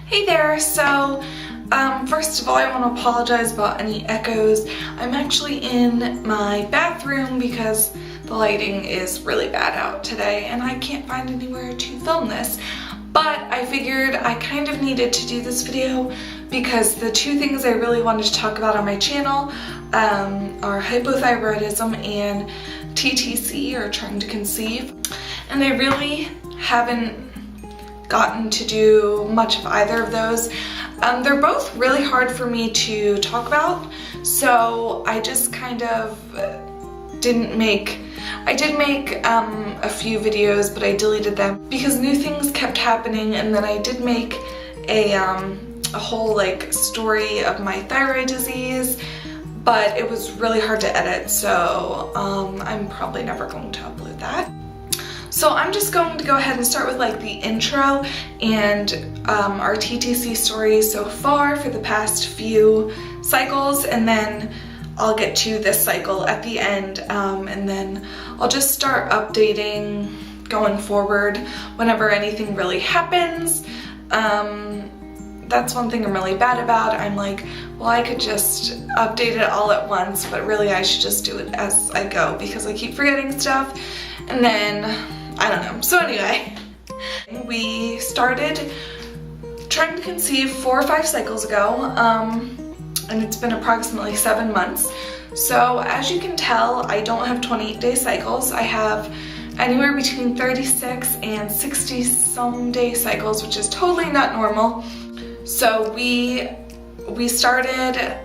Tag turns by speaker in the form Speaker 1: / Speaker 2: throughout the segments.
Speaker 1: Hey there, first of all I want to apologize about any echoes. I'm actually in my bathroom because the lighting is really bad out today and I can't find anywhere to film this. But I figured I kind of needed to do this video because the two things I really wanted to talk about on my channel are hypothyroidism and TTC, or trying to conceive. And I really haven't gotten to do much of either of those. They're both really hard for me to talk about, so I just kind of didn't make, I did make a few videos, but I deleted them because new things kept happening, and then I did make a whole story of my thyroid disease, but it was really hard to edit, so I'm probably never going to upload that. So I'm just going to go ahead and start with the intro and our TTC story so far for the past few cycles, and then I'll get to this cycle at the end, and then I'll just start updating going forward whenever anything really happens. That's one thing I'm really bad about. I'm like, well, I could just update it all at once, but really I should just do it as I go because I keep forgetting stuff, and then I don't know. So anyway, we started trying to conceive 4 or 5 cycles ago, and it's been approximately 7 months. So as you can tell, I don't have 28-day cycles. I have anywhere between 36 and 60 some day cycles, which is totally not normal. So we started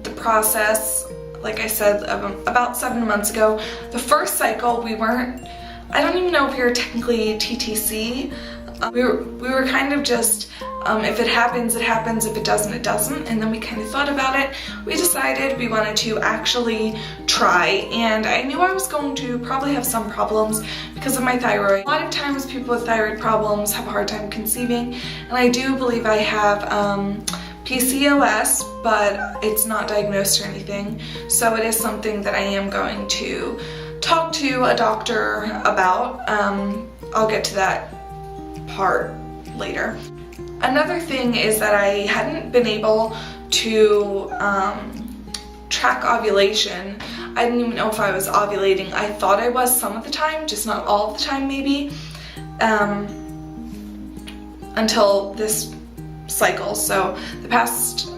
Speaker 1: the process, like I said, about 7 months ago. The first cycle, I don't even know if we were technically TTC. We were kind of just, if it happens, it happens, if it doesn't, it doesn't, and then we kind of thought about it. We decided we wanted to actually try, and I knew I was going to probably have some problems because of my thyroid. A lot of times people with thyroid problems have a hard time conceiving, and I do believe I have PCOS, but it's not diagnosed or anything, so it is something that I am going to talk to a doctor about. I'll get to that part later. Another thing is that I hadn't been able to track ovulation. I didn't even know if I was ovulating. I thought I was some of the time, just not all of the time maybe, until this cycle. So the past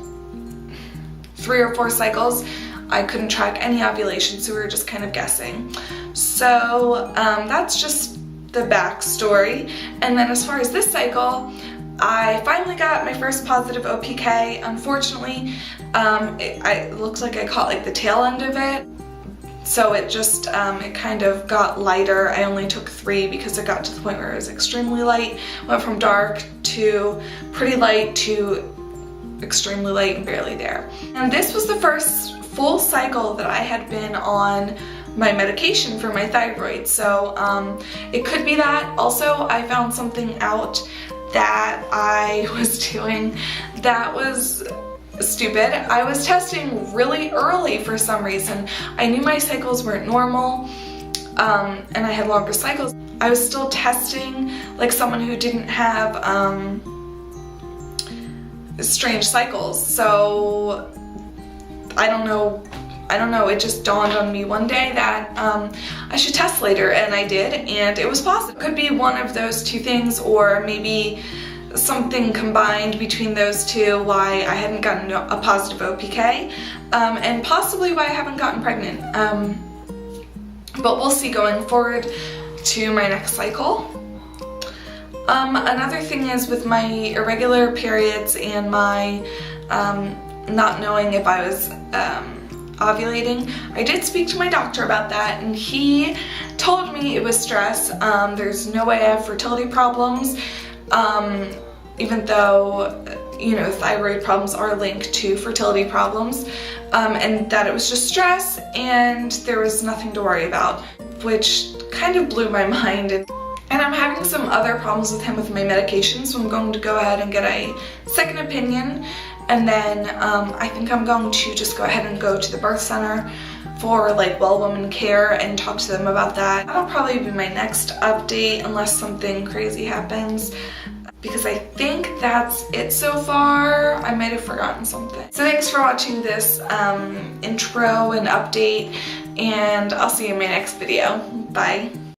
Speaker 1: 3 or 4 cycles I couldn't track any ovulation, so we were just kind of guessing. So that's just the backstory. And then as far as this cycle, I finally got my first positive OPK. Unfortunately, it looks like I caught the tail end of it. So it just, it kind of got lighter. I only took 3 because it got to the point where it was extremely light. Went from dark to pretty light to extremely light and barely there. And this was the first full cycle that I had been on my medication for my thyroid, so it could be that. Also, I found something out that I was doing that was stupid. I was testing really early for some reason. I knew my cycles weren't normal, and I had longer cycles. I was still testing like someone who didn't have strange cycles, so I don't know, it just dawned on me one day that I should test later, and I did, and it was positive. It could be one of those two things, or maybe something combined between those two, why I hadn't gotten a positive OPK, and possibly why I haven't gotten pregnant. But we'll see going forward to my next cycle. Another thing is with my irregular periods and my not knowing if I was ovulating. I did speak to my doctor about that, and he told me it was stress. There's no way I have fertility problems, even though, you know, thyroid problems are linked to fertility problems, and that it was just stress and there was nothing to worry about, which kind of blew my mind. And I'm having some other problems with him with my medication, so I'm going to go ahead and get a second opinion. And then I think I'm going to just go ahead and go to the birth center for well woman care and talk to them about that. That'll probably be my next update unless something crazy happens. because I think that's it so far. I might have forgotten something. So thanks for watching this intro and update, and I'll see you in my next video. Bye.